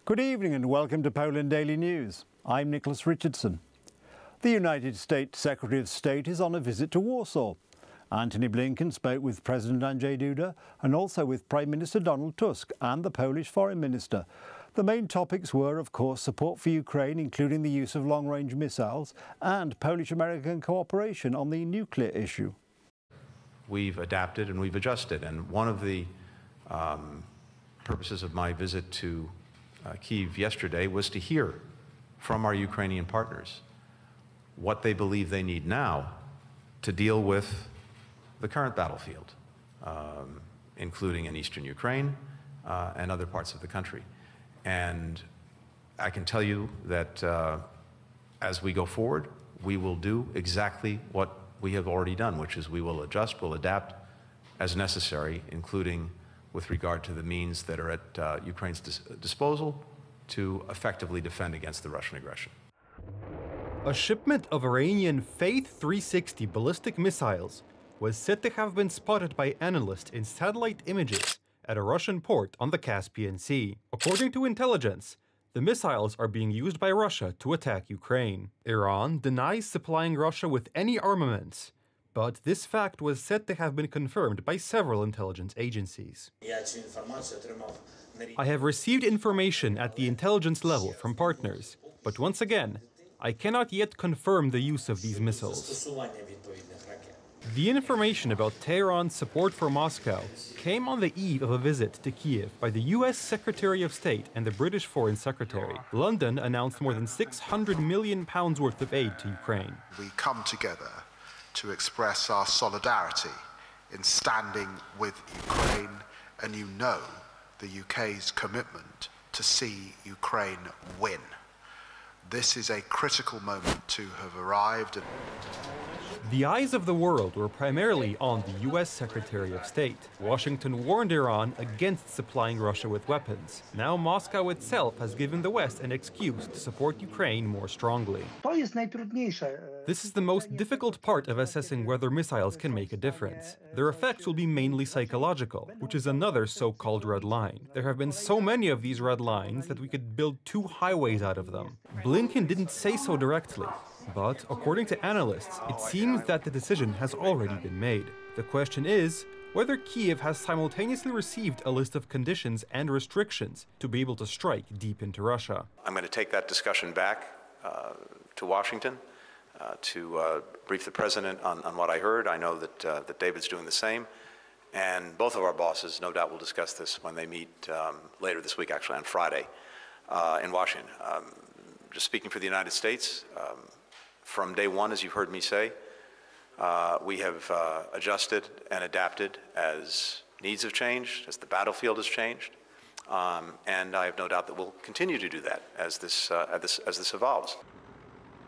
Good evening and welcome to Poland Daily News. I'm Nicholas Richardson. The United States Secretary of State is on a visit to Warsaw. Antony Blinken spoke with President Andrzej Duda and also with Prime Minister Donald Tusk and the Polish Foreign Minister. The main topics were, of course, support for Ukraine, including the use of long-range missiles, and Polish-American cooperation on the nuclear issue. We've adapted and we've adjusted, and one of the purposes of my visit to Kyiv yesterday was to hear from our Ukrainian partners what they believe they need now to deal with the current battlefield, including in eastern Ukraine and other parts of the country. And I can tell you that as we go forward, we will do exactly what we have already done, which is we will adjust, we'll adapt as necessary, including with regard to the means that are at Ukraine's disposal to effectively defend against the Russian aggression. A shipment of Iranian Faith 360 ballistic missiles was said to have been spotted by analysts in satellite images at a Russian port on the Caspian Sea. According to intelligence, the missiles are being used by Russia to attack Ukraine. Iran denies supplying Russia with any armaments, but this fact was said to have been confirmed by several intelligence agencies. I have received information at the intelligence level from partners, but once again, I cannot yet confirm the use of these missiles. The information about Tehran's support for Moscow came on the eve of a visit to Kyiv by the US Secretary of State and the British Foreign Secretary. London announced more than £600 million worth of aid to Ukraine. We come together to express our solidarity in standing with Ukraine, and you know the UK's commitment to see Ukraine win. This is a critical moment to have arrived. The eyes of the world were primarily on the US Secretary of State. Washington warned Iran against supplying Russia with weapons. Now Moscow itself has given the West an excuse to support Ukraine more strongly. This is the most difficult part of assessing whether missiles can make a difference. Their effects will be mainly psychological, which is another so-called red line. There have been so many of these red lines that we could build 2 highways out of them. Blinken didn't say so directly, but according to analysts, it seems that the decision has already been made. The question is whether Kyiv has simultaneously received a list of conditions and restrictions to be able to strike deep into Russia. I'm going to take that discussion back to Washington to brief the president on what I heard. I know that David's doing the same, and both of our bosses no doubt will discuss this when they meet later this week, actually on Friday in Washington. Just speaking for the United States, from day one, as you've heard me say, we have adjusted and adapted as needs have changed, as the battlefield has changed, and I have no doubt that we'll continue to do that as this evolves.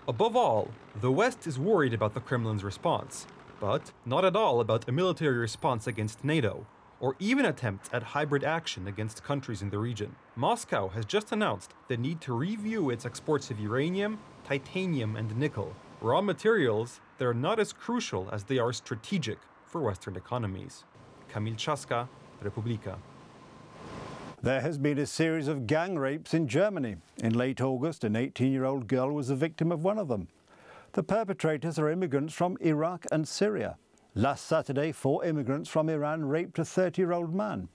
Above all, the West is worried about the Kremlin's response, but not at all about a military response against NATO, or even attempts at hybrid action against countries in the region. Moscow has just announced the need to review its exports of uranium, titanium, and nickel, raw materials that are not as crucial as they are strategic for Western economies. Kamil Czaska, Republika. There has been a series of gang rapes in Germany. In late August, an 18-year-old girl was the victim of one of them. The perpetrators are immigrants from Iraq and Syria. Last Saturday, 4 immigrants from Iran raped a 30-year-old man.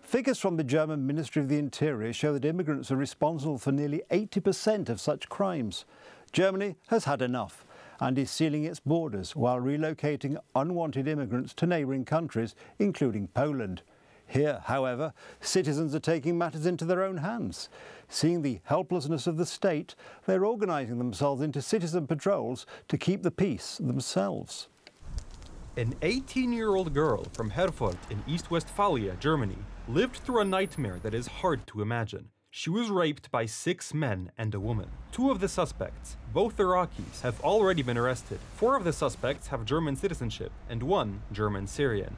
Figures from the German Ministry of the Interior show that immigrants are responsible for nearly 80% of such crimes. Germany has had enough and is sealing its borders while relocating unwanted immigrants to neighbouring countries, including Poland. Here, however, citizens are taking matters into their own hands. Seeing the helplessness of the state, they're organising themselves into citizen patrols to keep the peace themselves. An 18-year-old girl from Herford in East Westphalia, Germany, lived through a nightmare that is hard to imagine. She was raped by 6 men and a woman. 2 of the suspects, both Iraqis, have already been arrested. 4 of the suspects have German citizenship and 1 German-Syrian.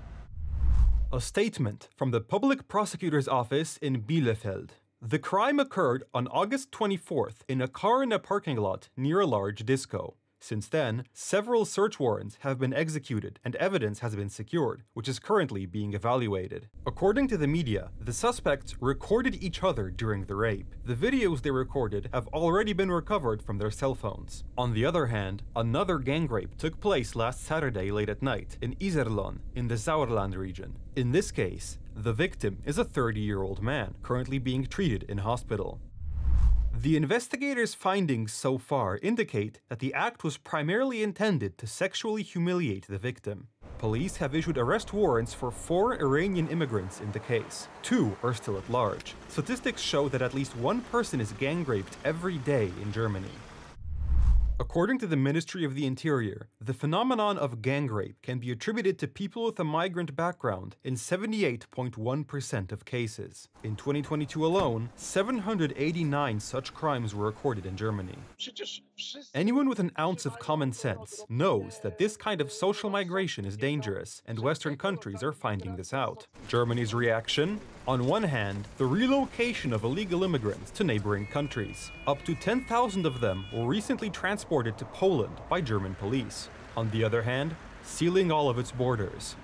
A statement from the public prosecutor's office in Bielefeld. The crime occurred on August 24th in a car in a parking lot near a large disco. Since then, several search warrants have been executed and evidence has been secured, which is currently being evaluated. According to the media, the suspects recorded each other during the rape. The videos they recorded have already been recovered from their cell phones. On the other hand, another gang rape took place last Saturday late at night in Iserlohn, in the Sauerland region. In this case, the victim is a 30-year-old man, currently being treated in hospital. The investigators' findings so far indicate that the act was primarily intended to sexually humiliate the victim. Police have issued arrest warrants for 4 Iranian immigrants in the case. 2 are still at large. Statistics show that at least 1 person is gang raped every day in Germany. According to the Ministry of the Interior, the phenomenon of gang rape can be attributed to people with a migrant background in 78.1% of cases. In 2022 alone, 789 such crimes were recorded in Germany. Anyone with an ounce of common sense knows that this kind of social migration is dangerous, and Western countries are finding this out. Germany's reaction? On one hand, the relocation of illegal immigrants to neighboring countries. Up to 10,000 of them were recently transported to Poland by German police. On the other hand, sealing all of its borders.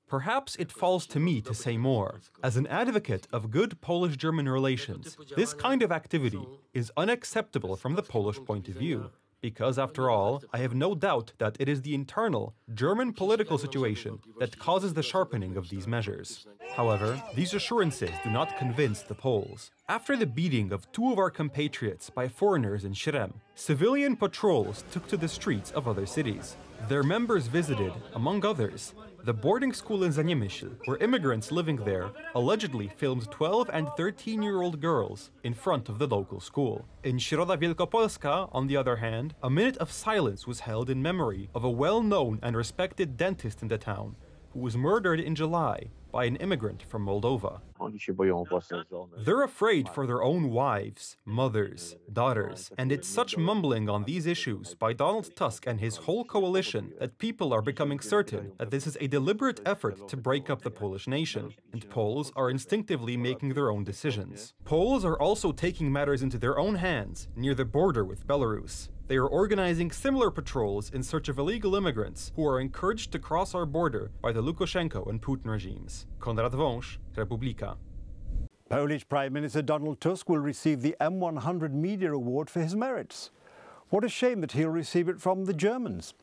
Perhaps it falls to me to say more. As an advocate of good Polish-German relations, this kind of activity is unacceptable from the Polish point of view. Because, after all, I have no doubt that it is the internal German political situation that causes the sharpening of these measures. However, these assurances do not convince the Poles. After the beating of 2 of our compatriots by foreigners in Śrem, civilian patrols took to the streets of other cities. Their members visited, among others, the boarding school in Zaniemyśl, where immigrants living there allegedly filmed 12 and 13-year-old girls in front of the local school. In Środa Wielkopolska, on the other hand, a minute of silence was held in memory of a well-known and respected dentist in the town, who was murdered in July by an immigrant from Moldova. They're afraid for their own wives, mothers, daughters, and it's such mumbling on these issues by Donald Tusk and his whole coalition that people are becoming certain that this is a deliberate effort to break up the Polish nation, and Poles are instinctively making their own decisions. Poles are also taking matters into their own hands near the border with Belarus. They are organizing similar patrols in search of illegal immigrants who are encouraged to cross our border by the Lukashenko and Putin regimes. Konrad Wąż, Republika. Polish Prime Minister Donald Tusk will receive the M100 Media Award for his merits. What a shame that he'll receive it from the Germans.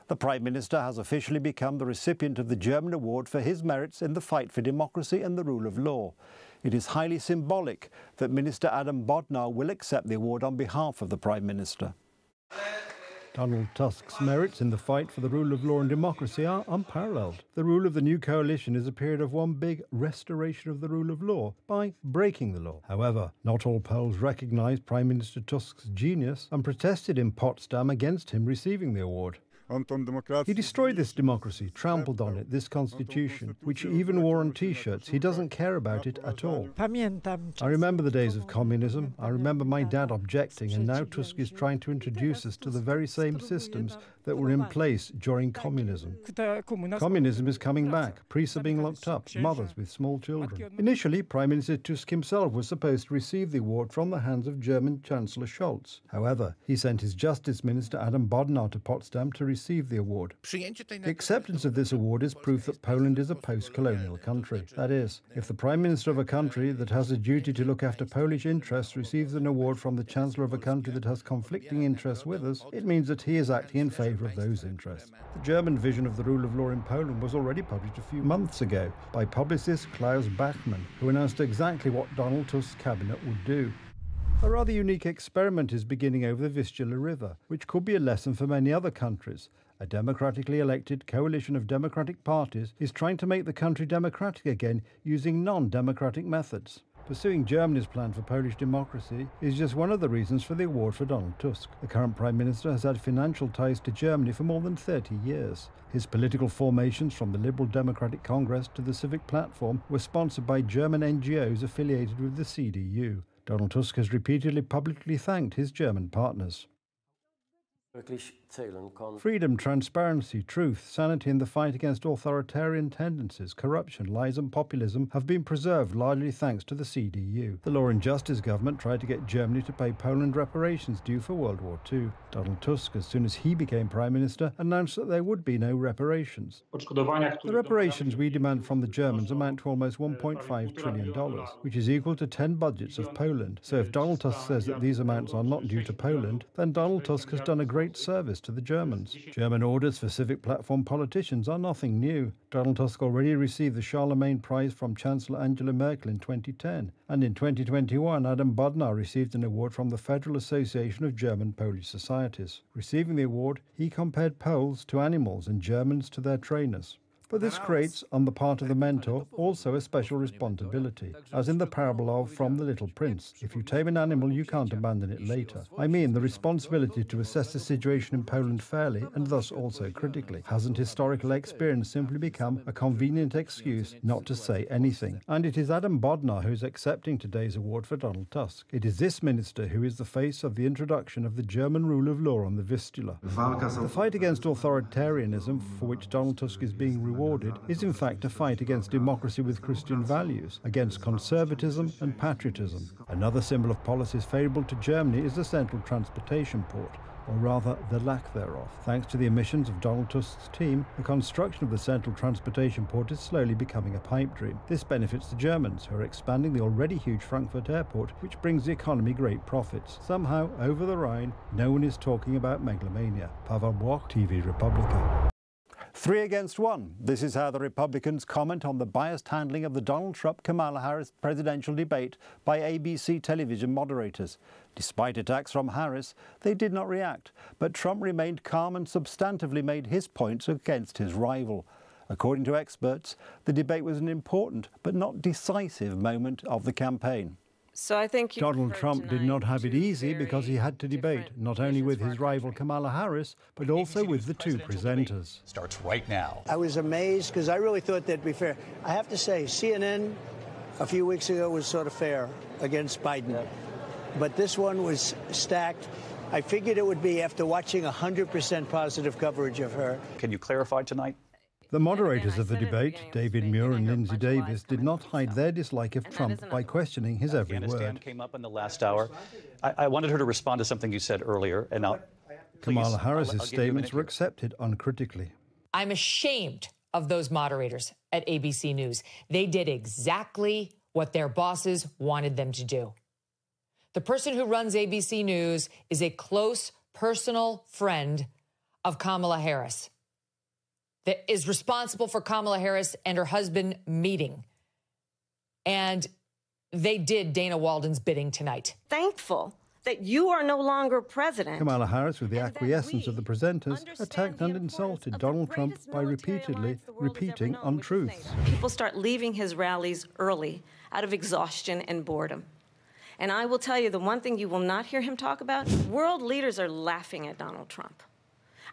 The Prime Minister has officially become the recipient of the German award for his merits in the fight for democracy and the rule of law. It is highly symbolic that Minister Adam Bodnar will accept the award on behalf of the Prime Minister. Donald Tusk's merits in the fight for the rule of law and democracy are unparalleled. The rule of the new coalition is a period of one big restoration of the rule of law by breaking the law. However, not all Poles recognised Prime Minister Tusk's genius and protested in Potsdam against him receiving the award. He destroyed this democracy, trampled on it, this constitution, which he even wore on T-shirts. He doesn't care about it at all. I remember the days of communism. I remember my dad objecting, and now Tusk is trying to introduce us to the very same systems that were in place during communism. Communism is coming back. Priests are being locked up, mothers with small children. Initially, Prime Minister Tusk himself was supposed to receive the award from the hands of German Chancellor Scholz. However, he sent his Justice Minister Adam Bodnar to Potsdam to receive the award. The acceptance of this award is proof that Poland is a post-colonial country. That is, if the Prime Minister of a country that has a duty to look after Polish interests receives an award from the Chancellor of a country that has conflicting interests with us, it means that he is acting in favour of those interests. The German vision of the rule of law in Poland was already published a few months ago by publicist Klaus Bachmann, who announced exactly what Donald Tusk's cabinet would do. A rather unique experiment is beginning over the Vistula River, which could be a lesson for many other countries. A democratically elected coalition of democratic parties is trying to make the country democratic again using non-democratic methods. Pursuing Germany's plan for Polish democracy is just one of the reasons for the award for Donald Tusk. The current Prime Minister has had financial ties to Germany for more than 30 years. His political formations, from the Liberal Democratic Congress to the Civic Platform, were sponsored by German NGOs affiliated with the CDU. Donald Tusk has repeatedly publicly thanked his German partners. Freedom, transparency, truth, sanity in the fight against authoritarian tendencies, corruption, lies and populism have been preserved largely thanks to the CDU. The Law and Justice government tried to get Germany to pay Poland reparations due for World War II. Donald Tusk, as soon as he became Prime Minister, announced that there would be no reparations. The reparations we demand from the Germans amount to almost $1.5 trillion, which is equal to 10 budgets of Poland. So if Donald Tusk says that these amounts are not due to Poland, then Donald Tusk has done a great service to the Germans. German orders for civic platform politicians are nothing new. Donald Tusk already received the Charlemagne Prize from Chancellor Angela Merkel in 2010, and in 2021 Adam Bodnar received an award from the Federal Association of German-Polish Societies. Receiving the award, he compared Poles to animals and Germans to their trainers. But this creates, on the part of the mentor, also a special responsibility, as in the parable of From the Little Prince. If you tame an animal, you can't abandon it later. I mean, the responsibility to assess the situation in Poland fairly, and thus also critically. Hasn't historical experience simply become a convenient excuse not to say anything? And it is Adam Bodnar who is accepting today's award for Donald Tusk. It is this minister who is the face of the introduction of the German rule of law on the Vistula. The fight against authoritarianism, for which Donald Tusk is being rewarded, is in fact a fight against democracy with Christian values, against conservatism and patriotism. Another symbol of policies favourable to Germany is the central transportation port, or rather the lack thereof. Thanks to the emissions of Donald Tusk's team, the construction of the central transportation port is slowly becoming a pipe dream. This benefits the Germans, who are expanding the already huge Frankfurt airport, which brings the economy great profits. Somehow, over the Rhine, no one is talking about megalomania. Pavel Bloch, TV Republica. 3 against 1. This is how the Republicans comment on the biased handling of the Donald Trump-Kamala Harris presidential debate by ABC television moderators. Despite attacks from Harris, they did not react, but Trump remained calm and substantively made his points against his rival. According to experts, the debate was an important but not decisive moment of the campaign. So I think Donald Trump did not have it easy because he had to debate not only with his rival Kamala Harris, but also with the two presenters. Starts right now. I was amazed because I really thought they'd be fair. I have to say, CNN a few weeks ago was sort of fair against Biden. But this one was stacked. I figured it would be after watching 100% positive coverage of her. Can you clarify tonight? The moderators of the debate, David Muir and Lindsay Davis, did not hide their dislike of Trump by questioning his every word. Came up in the last hour. I wanted her to respond to something you said earlier, and now Kamala Harris's statements were accepted uncritically. I'm ashamed of those moderators at ABC News. They did exactly what their bosses wanted them to do. The person who runs ABC News is a close personal friend of Kamala Harris, that is responsible for Kamala Harris and her husband meeting. And they did Dana Walden's bidding tonight. thankful that you are no longer president. Kamala Harris, with the acquiescence of the presenters, attacked and insulted Donald Trump by repeatedly repeating untruths. People start leaving his rallies early out of exhaustion and boredom. And I will tell you, the one thing you will not hear him talk about, world leaders are laughing at Donald Trump.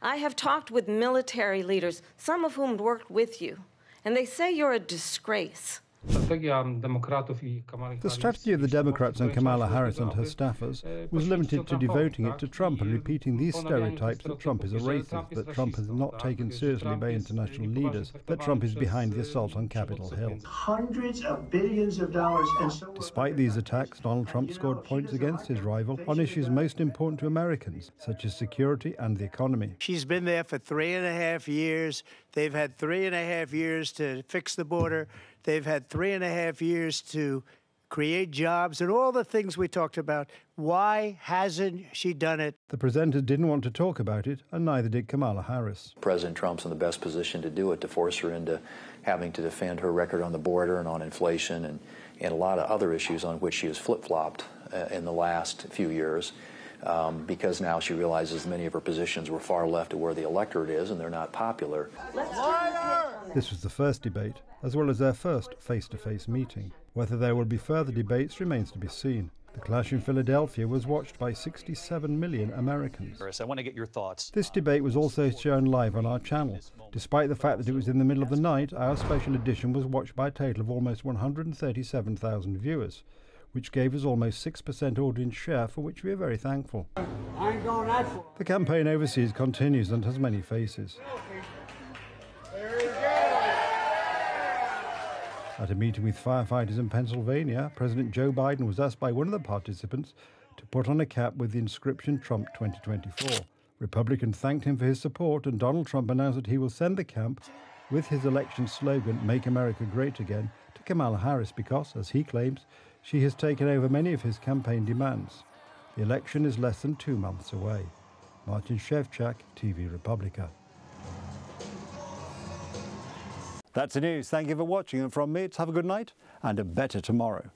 I have talked with military leaders, some of whom worked with you, and they say you're a disgrace. The strategy of the Democrats and Kamala Harris and her staffers was limited to devoting it to Trump and repeating these stereotypes that Trump is a racist, that Trump is not taken seriously by international leaders, that Trump is behind the assault on Capitol Hill. Hundreds of billions of dollars. And so despite these attacks, Donald Trump scored points against his rival on issues most important to Americans, such as security and the economy. she's been there for 3.5 years. They've had 3.5 years to fix the border. They've had 3.5 years to create jobs and all the things we talked about. Why hasn't she done it? The presenters didn't want to talk about it, and neither did Kamala Harris. President Trump's in the best position to do it, to force her into having to defend her record on the border and on inflation and a lot of other issues on which she has flip-flopped in the last few years. Because now she realizes many of her positions were far left of where the electorate is, and they're not popular. This was the first debate, as well as their first face-to-face meeting. Whether there will be further debates remains to be seen. The clash in Philadelphia was watched by 67 million Americans. I want to get your thoughts. This debate was also shown live on our channel. Despite the fact that it was in the middle of the night, our special edition was watched by a total of almost 137,000 viewers, which gave us almost 6% audience share, for which we are very thankful. I ain't going that far. The campaign overseas continues and has many faces. At a meeting with firefighters in Pennsylvania, President Joe Biden was asked by one of the participants to put on a cap with the inscription Trump 2024. Republicans thanked him for his support, and Donald Trump announced that he will send the cap with his election slogan, Make America Great Again, to Kamala Harris because, as he claims, she has taken over many of his campaign demands. The election is less than 2 months away. Martin Shevchak, TV Republica. That's the news. Thank you for watching, and from me, it's have a good night and a better tomorrow.